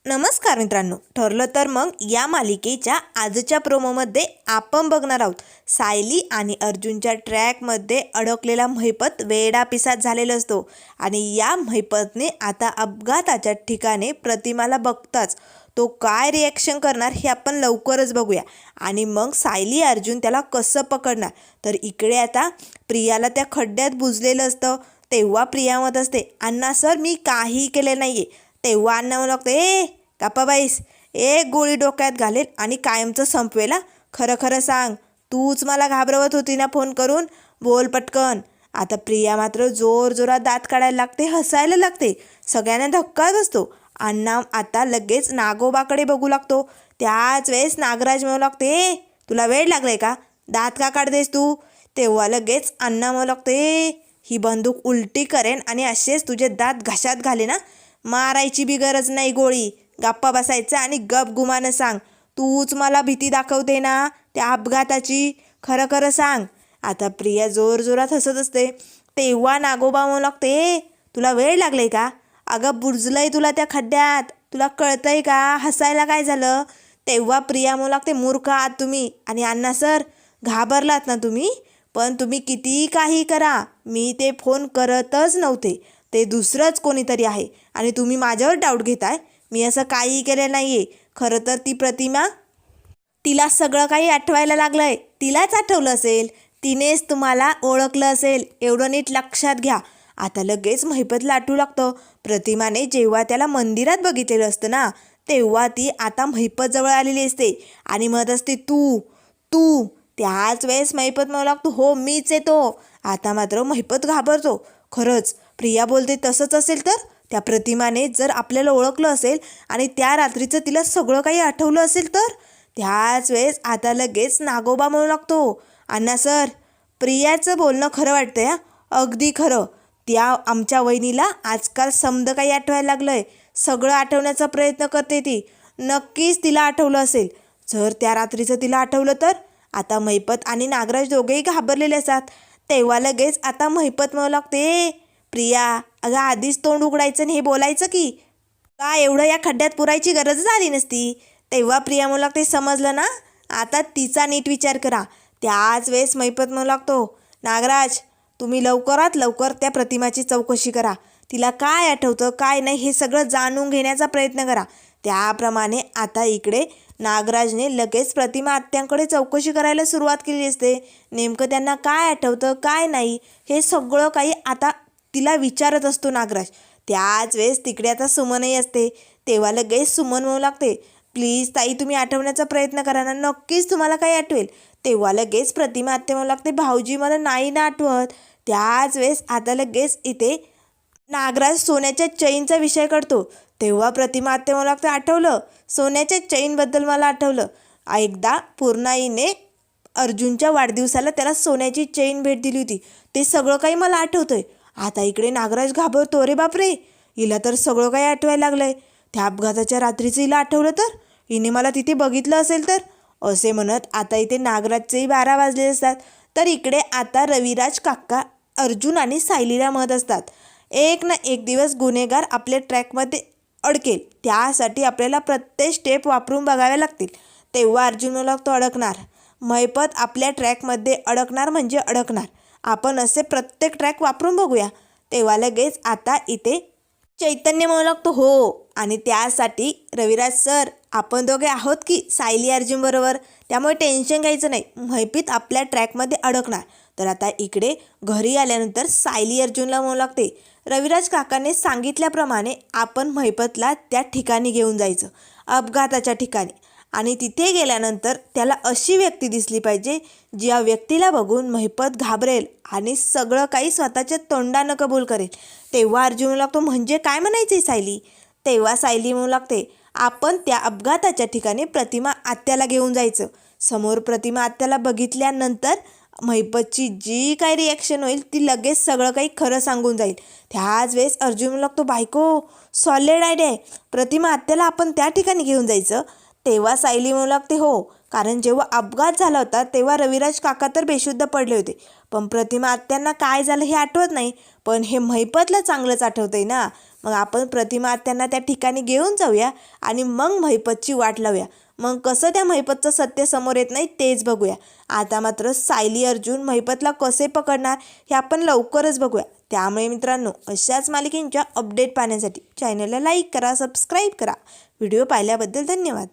नमस्कार मित्रांनो, ठरलं तर मग या मालिकेच्या आजच्या प्रोमोमध्ये आपण बघणार आहोत सायली आणि अर्जुनच्या ट्रॅकमध्ये अडकलेला महिपत वेडापिसात झालेला असतो आणि या महिपतने आता अपघाताच्या ठिकाणी प्रतिमाला बघताच तो काय रिॲक्शन करणार हे आपण लवकरच बघूया. आणि मग सायली अर्जुन त्याला कसं पकडणार. तर इकडे आता प्रियाला त्या खड्ड्यात बुजलेलं असतं. तेव्हा प्रिया म्हणत असते, अण्णा सर मी काही केले नाही आहे. तेव्हा अण्णा म्हणू लागतं, ए गप्पाबाईस, एक गोळी डोक्यात घालेल आणि कायमचं संपवेला. खरं खरं सांग, तूच मला घाबरवत होती ना फोन करून, बोल पटकन. आता प्रिया मात्र जोरात दात काढायला लागते, हसायला लागते. सगळ्यांना धक्का बसतो. अण्णा आता लगेच नागोबाकडे बघू लागतो. त्याच वेळेस नागराज म्हणू लागते, तुला वेळ लागलाय का, दात का काढतेस तू. तेव्हा लगेच अण्णा म्हणू लागते, ही बंदूक उलटी करेन आणि असेच तुझे दात घशात घाले ना, मारायची बी गरज नाही गोळी. गप्पा बसायचं आणि गप गुमानं सांग, तूच मला भीती दाखवते ना त्या अपघाताची, खरं खरं सांग. आता प्रिया जोरात हसत असते. तेव्हा नागोबा म्हणू लागते, तुला वेळ लागले का, अगं बुजलंय तुला त्या खड्ड्यात, तुला कळतंय का, हसायला काय झालं. तेव्हा प्रिया म्हणू लागते, मूर्ख आहात तुम्ही. आणि अण्णा सर घाबरलात ना तुम्ही, पण तुम्ही किती काही करा, मी ते फोन करतच नव्हते, ते दुसरंच कोणीतरी आहे आणि तुम्ही माझ्यावर डाऊट घेताय. मी असं काही केलं नाही आहे. खरं तर ती प्रतिमा, तिला सगळं काही आठवायला लागलं आहे. तिलाच आठवलं असेल, तिनेच तुम्हाला ओळखलं असेल, एवढं नीट लक्षात घ्या. आता लगेच महिपतला आठवू लागतं. प्रतिमाने जेव्हा त्याला मंदिरात बघितलेलं असतं ना, तेव्हा ती आता महिपतजवळ आलेली असते आणि म्हणत असते, तू तू त्याच वेळेस महिपत म्हणू लागतो, हो मीच येतो. आता मात्र महिपत घाबरतो. खरंच प्रिया बोलते तसंच असेल तर त्या प्रतिमाने जर आपल्याला ओळखलं असेल आणि त्या रात्रीचं तिला सगळं काही आठवलं असेल तर. त्याच वेळेस आता लगेच नागोबा म्हणू लागतो, अण्णा सर प्रियाचं बोलणं खरं वाटतंय हा, अगदी खरं. त्या आमच्या वहिनीला आजकाल समद काही आठवायला लागलं आहे, सगळं आठवण्याचा प्रयत्न करते ती. नक्कीच तिला आठवलं असेल. जर त्या रात्रीचं तिला आठवलं तर. आता महिपत आणि नागराज दोघेही घाबरलेले असतात. तेव्हा लगेच आता महिपत म्हणू लागते, प्रिया अगं आधीच तोंड उघडायचं आणि हे बोलायचं की का एवढं या खड्ड्यात पुरायची गरज झाली नसती. तेव्हा प्रिया म्हणू लागते, समजलं ना, आता तिचा नीट विचार करा. त्याच वेळेस महिपत म्हणू लागतो, नागराज तुम्ही लवकरात लवकर त्या प्रतिमाची चौकशी करा. तिला काय आठवतं काय नाही हे सगळं जाणून घेण्याचा प्रयत्न करा. त्याप्रमाणे आता इकडे नागराजने लगेच प्रतिमा आत्यांकडे चौकशी करायला सुरुवात केली असते. नेमकं त्यांना काय आठवतं काय नाही हे सगळं काही आता तिला विचारत असतो नागराज. त्याच वेळेस तिकडे आता सुमनही असते. तेव्हा लगेच सुमन म्हणू लागते, प्लीज ताई तुम्ही आठवण्याचा प्रयत्न करा ना, नक्कीच तुम्हाला काही आठवेल. तेव्हा लगेच प्रतिमा आत्या म्हणू लागते, भाऊजी मला नाही ना आठवत. त्याच वेळेस आता लगेच इथे नागराज सोन्याच्या चैनचा विषय करतो. तेव्हा प्रतिमा आत्या म्हणू लागते, आठवलं, सोन्याच्या चैनबद्दल मला आठवलं. एकदा पूर्णाईने अर्जुनच्या वाढदिवसाला त्याला सोन्याची चैन भेट दिली होती, ते सगळं काही मला आठवतंय. आता इकडे नागराज घाबरतो, रे बापरे हिला तर सगळं काही आठवायला लागलंय. त्या अपघाताच्या रात्रीचं हिला आठवलं तर, हिने मला तिथे बघितलं असेल तर, असे म्हणत आता इथे नागराजचेही 12 वाजले असतात. तर इकडे आता रविराज काका अर्जुन आणि सायलीला म्हणत असतात, एक ना एक दिवस गुन्हेगार आपल्या ट्रॅकमध्ये अडकेल, त्यासाठी आपल्याला प्रत्येक स्टेप वापरून बघाव्या लागतील. तेव्हा अर्जुन म्हणू लागतो, अडकणार, महिपत आपल्या ट्रॅकमध्ये अडकणार म्हणजे अडकणार, आपण असे प्रत्येक ट्रॅक वापरून बघूया. तेव्हा लगेच आता इथे चैतन्य म्हणू लागतो, हो, आणि त्यासाठी रविराज सर आपण दोघे आहोत की सायली अर्जुन बरोबर, त्यामुळे टेन्शन घ्यायचं नाही, महिपत आपल्या ट्रॅकमध्ये अडकणार. तर आता इकडे घरी आल्यानंतर सायली अर्जुनला म्हणू लागते, रविराज काकाने सांगितल्याप्रमाणे आपण महिपतला त्या ठिकाणी घेऊन जायचं, अपघाताच्या ठिकाणी, आणि तिथे गेल्यानंतर त्याला अशी व्यक्ती दिसली पाहिजे ज्या व्यक्तीला बघून महिपत घाबरेल आणि सगळं काही स्वतःच्या तोंडानं कबूल करेल. तेव्हा अर्जुन म्हणू लागतो, म्हणजे काय म्हणायचे सायली. तेव्हा सायली म्हणू लागते, आपण त्या अपघाताच्या ठिकाणी प्रतिमा आत्याला घेऊन जायचं. समोर प्रतिमा आत्याला बघितल्यानंतर महिपतची जी काही रिॲक्शन होईल ती लगेच सगळं काही खरं सांगून जाईल. त्याच वेळेस अर्जुन म्हणू लागतो, बायको सॉलिड आयडिया आहे, प्रतिमा आत्याला आपण त्या ठिकाणी घेऊन जायचं, तेव्हा सायली म्हणू लागते हो, कारण जेव्हा अपघात झाला होता तेव्हा रविराज काका तर बेशुद्ध पडले होते, पण प्रतिमा आत्यांना काय झालं हे आठवत नाही, पण हे महिपतला चांगलंच आठवतंय ना. मग आपण प्रतिमा आत्यांना त्या ठिकाणी घेऊन जाऊया आणि मग महिपतची वाट लावूया. मग कसं त्या महिपतचं सत्य समोर येत नाही तेच बघूया. आता मात्र सायली अर्जुन महिपतला कसे पकडणार हे आपण लवकरच बघूया. त्यामुळे मित्रांनो, अशाच मालिकेंच्या अपडेट पाहण्यासाठी चॅनलला लाईक करा, सबस्क्राईब करा. व्हिडिओ पाहिल्याबद्दल धन्यवाद.